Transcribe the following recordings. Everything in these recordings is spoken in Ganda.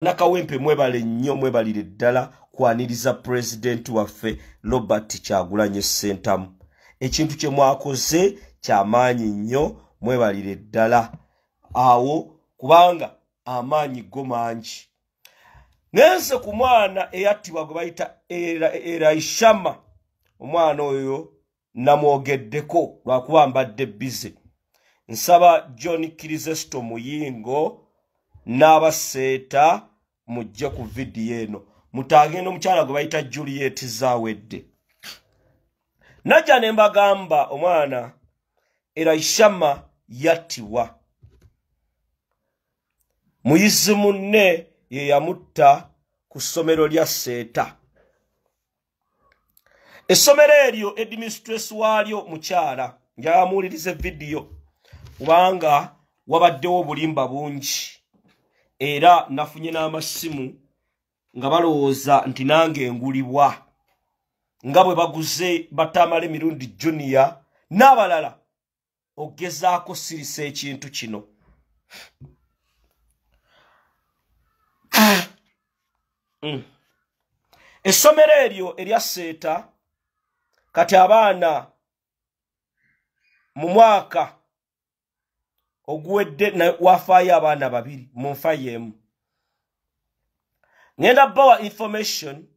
Nakawempe mwebale nnyo mwebalire ddala kwaniriza president waffe Robert Kyagulanyi Ssentamu. Ekintu kye mwakoze ky'amaanyi nnyo mwebalire ddala awo kubanga amaanyi go mangi. Ngenze ku mwana eyattibwa gwe bayita Eraishama. Omwana oyo namwogeddeko lwakuba mbadde bize. Nsaba John Kirizesto Muyingo n'abaseeta mujje ku video eno mutange n'omukyala gwe bayita Juliet Zawedde. Najja ne mbagamba omwana Eraishama yattibwa. Muyizi munne ye yamutta ku ssomero lya Seeta. Essomero eryo administrator waalyo mukyala njamuulirize video kubanga wabaddewo obulimba bungi era nafunye n'amasimu nga balowooza nti nange ngulibwa nga bwe baguze Batamale Mirundi Junior n'abalala ogezaako sirisa ekintu kino. Essomero eryo erya Seeta kati abaana mu mwaka oguwedde wafaayo abaana babiri mu nfa y'emu. Ngenda bawa information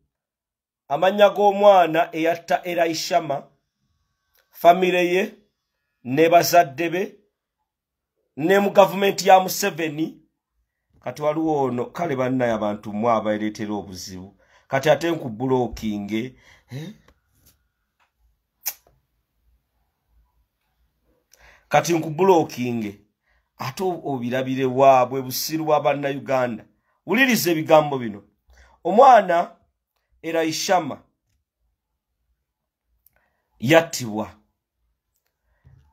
amannya g'omwana eyatta Eraishama, famire ye ne bazadde be ne mu gavumenti ya Museveni. Kati waliwo ono kale bannaye abantu mwe abaereetera obuzibu kati ate nkubbulookinge kati nkubbulookinge ate obirabire waabwe busiru bwa bannayuganda. Wuliriza ebigambo bino. Omwana Eraishama yattibwa.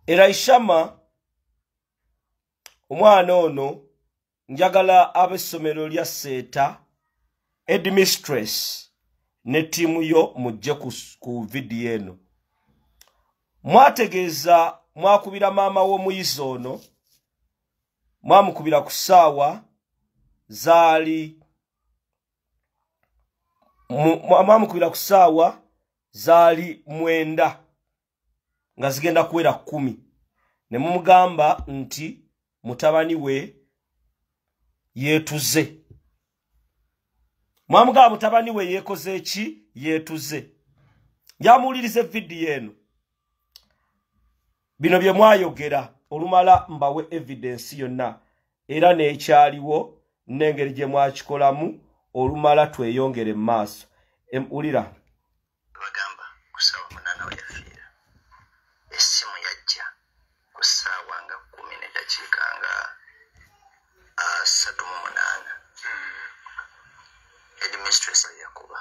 Eraishama omwana ono njagala ab'essomero lya Seeta headmistress ne tiimu yo mujje ku video eno. Mwategeeza mwakubira maama w'omuyizi ono mwamukubira ku ssaawa zaali 9 nga zigenda kuwera 10 ne mumugamba nti mutabani we yeetuze. Mwamugamba mutabani we yeekoze eki? Yeetuze. Njamuulirize video eno. Bino bye mwayogera olumala mbawe evidence yonna era n'ekyaliwo n'engeri gye mwakikolamu olumala tweyongere mu maaso. Ulira bagamba ku ssaawa 8 we yafiira. Essimu yajja ku ssaawa nga 10 ne dakiika nga 38. Headmistress yakuba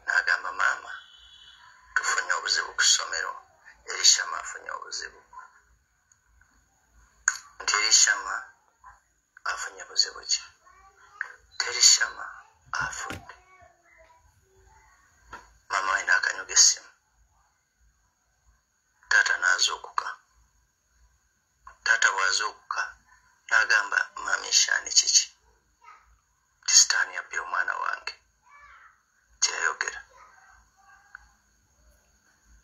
n'agamba maama tufunye obuzibu ku ssomero. Erishama afunye obuzibu. Nti Erishama afunye buzibu ki? Erishama afudde. Mama we n'akanyuga essimu. Taata n'azuukuka. Taata bw'azuukuka n'agamba maami shaani kiki? Ti sitaani yabbye omwana wange. Kyeyayogera.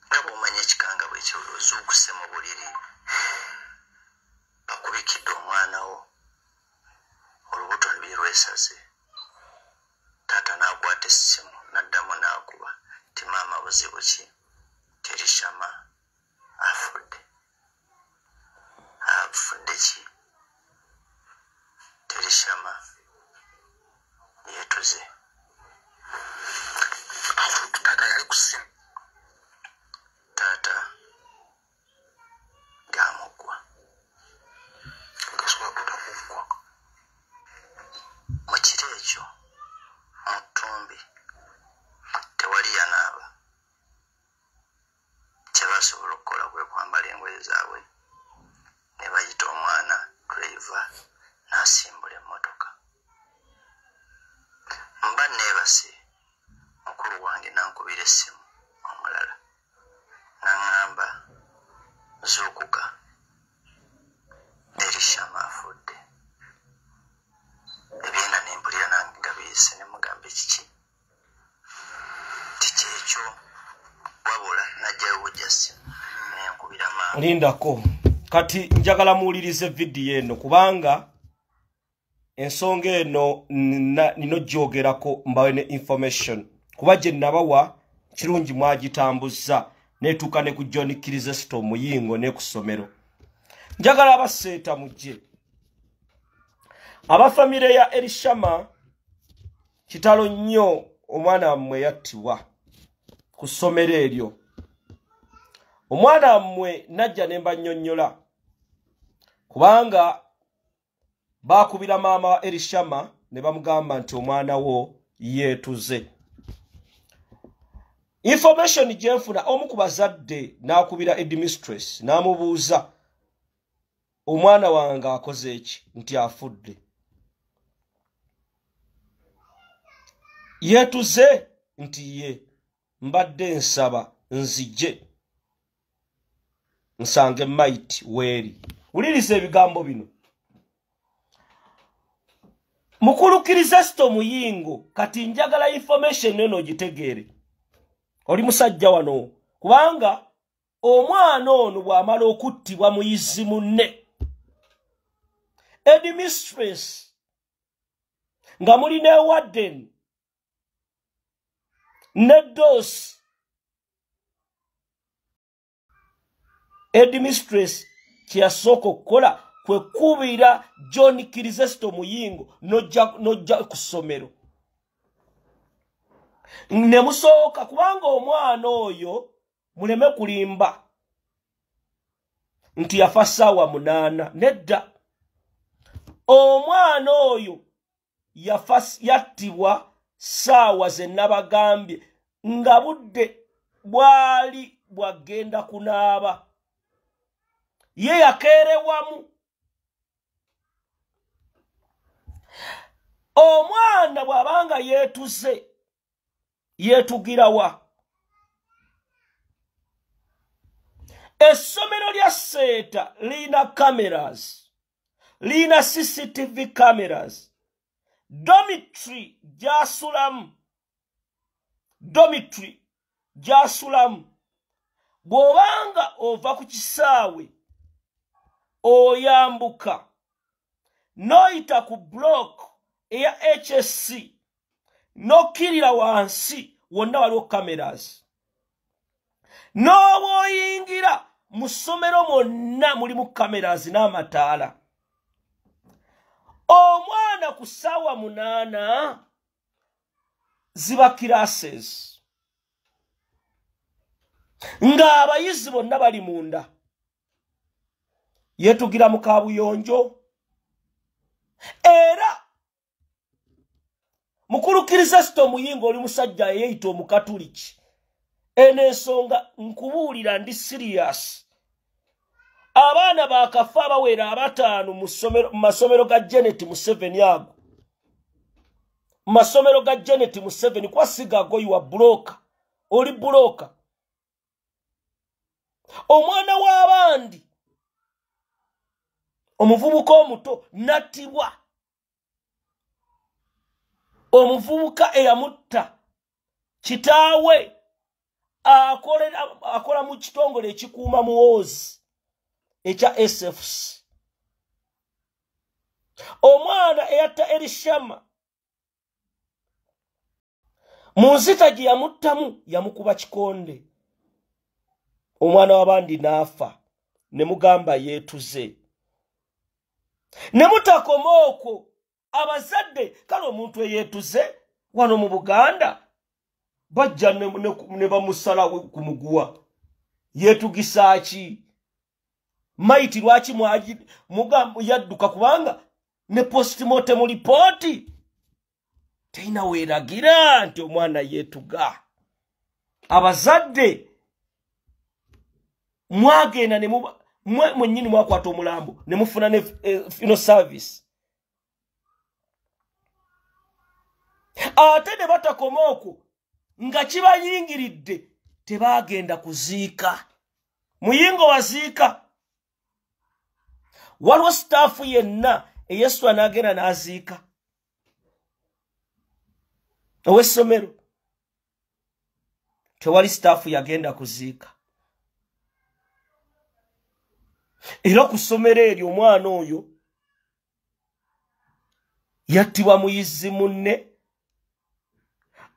Nga bw'omanya ekikanga bwe kyo ozuukuse mu buliri akubikidde omwana wo olubuto lwe lwesaze. Taata n'akwata essimu n'addamu n'akuba ti maama buzibu ki? Erishama afudde. Afudde ki? Erishama yeetuze. Taata yali ku ssimu. Taata gamuggwa. Mu kiro ekyo mu ttumbi tewali yanaaba. Kye basobola okukola kwe kwambala engoye zaabwe ne bayita omwana driver n'asimbula emmotoka. Mba neebase mukulu wange nankubira essimu omulala n'aŋŋamba zuukuka Erishama afudde. Ebyenda ne mpulira lindako kati njagala muwulirize video eno kubanga ensonga eno nino gyogerako mbawe ne information kuba gye nabawa kirungi mwagitambuza netuuka ne ku John Kirizesto Muyingo ne ku ssomero. Njagala abaseeta mujje abafamire ya Elishama kitalo nnyo omwana mmwe yattibwa ku ssomero eryo. Omwana mmwe najja ne mbannyonnyola kubanga bakubira maama wa Elishama ne bamugamba nti omwana wo yeetuze. Information gyenfuna omu ku bazadde n'akubira headmistress n'amubuuza omwana wange akoze eki nti afudde. Yeetuze nti ye mbadde nsaba nzije nsange maiti weeri. Wuliriza ebigambo bino. Mukulu Kirizesto Muyingo kati njagala information eno gitegeere. Oli musajja wano kubanga omwana ono bw'amala okuttibwa muyizi munne headmistress nga muli ne warden ne dos headmistress kyasooka okukola kwe kubira John Kirizesto Muyingo nojja ku ssomero ne musooka kubanga omwana oyo muleme kulimba nti yafa ssaawa 8 nedda. Omwana oyo yattibwa ssaawa ze nabagambye nga budde bwali bwagenda kunaaba ye yakeerewamu. Omwana bw'abanga yeetuze yeetugira wa? Essomero lya Seeta lina cameras, lina CCTV cameras. Dormitory gyasulamu bw'obanga ova ku kisaawe oyambuka noyita ku block eya HSC nokirira wansi wonna waliwo cameras. N'oba oyingira mu ssomero mwonna mulimu cameras n'amataala. Omwana ku ssaawa 8 ziba classes ng'abayizi bonna bali munda. Yeetugira mu kaabuyonjo era Mukulu Kirizesto Muyingo oli musajja yeeyita omukatuliki. Eno ensonga nkubuulira ndi serious. Abaana bakafa abawera 5 mu masomero ga Janet Museveni ago. Masomero ga Janet Museveni kwa sigago you are broker. Oli broker. Omwana w'abandi omuvubuka omuto nattibwa. Omuvubuka eyamutta kitaawe akola mu kitongole ekikuuma muwoozi ekya SFC. Omwana eyatta Elishama mu nzita gye yamuttamu yamukuba kikonde. Omwana w'abandi n'afa ne mugamba yeetuze. Ne mutakoma okwo abazadde kale omuntu eyeetuze wano mu Buganda bajja ne bamusala ku muguwa. Yeetugisa ki? Maiti lwaki mugamba yadduka kubanga ne postmortem report teina weeragira nti omwana yeetuga. Abazadde mwagenda ne mwennyini mwakwata omulambo ne mufuna ne funeral service. Ate ne batakoma okwo nga kibayingiridde tebaagenda kuziika. Muyingo waziika. Waliwo staafu yenna eyesu anaagenda n'aziika ow'essomero. Tewali staafu yagenda kuziika. era ku ssomero eryo omwana oyo yattibwa muyizi munne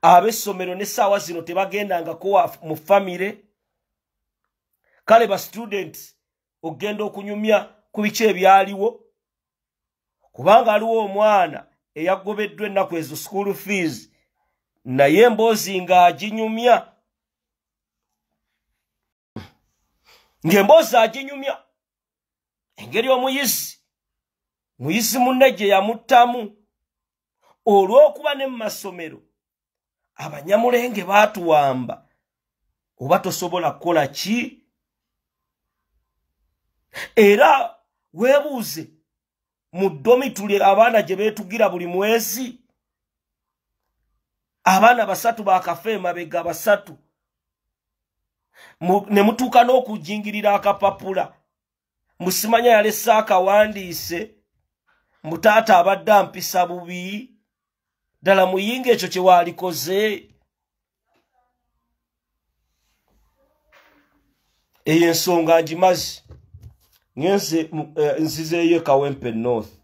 ab'essomero n'essaawa zino tebagendangako mu famire. Kale ba students ogenda okunyumya ku biki ebyaliwo kubanga aliwo omwana eyagobeddwa ennaku ezo school fees naye emboozi ng'aginyumya. Ng'emboozi aginyumya engeri omuyizi munne gye yamuttamu olw'okuba ne mu masomero abanyamulenge baatuwamba oba tosobola kukola ki? Era weebuuze mu domituli abaana gye beetugira buli mwezi abaana 3 bakafa emabega 3 ne mutuuka n'okujingirira akapapula musimanya yalese akawandiise mutaata abadde ampisa bubi ddala muyinga ekyo kye waalikoze. Eyo ensonga ngimazi ngenze nzizeeyo Kawempe North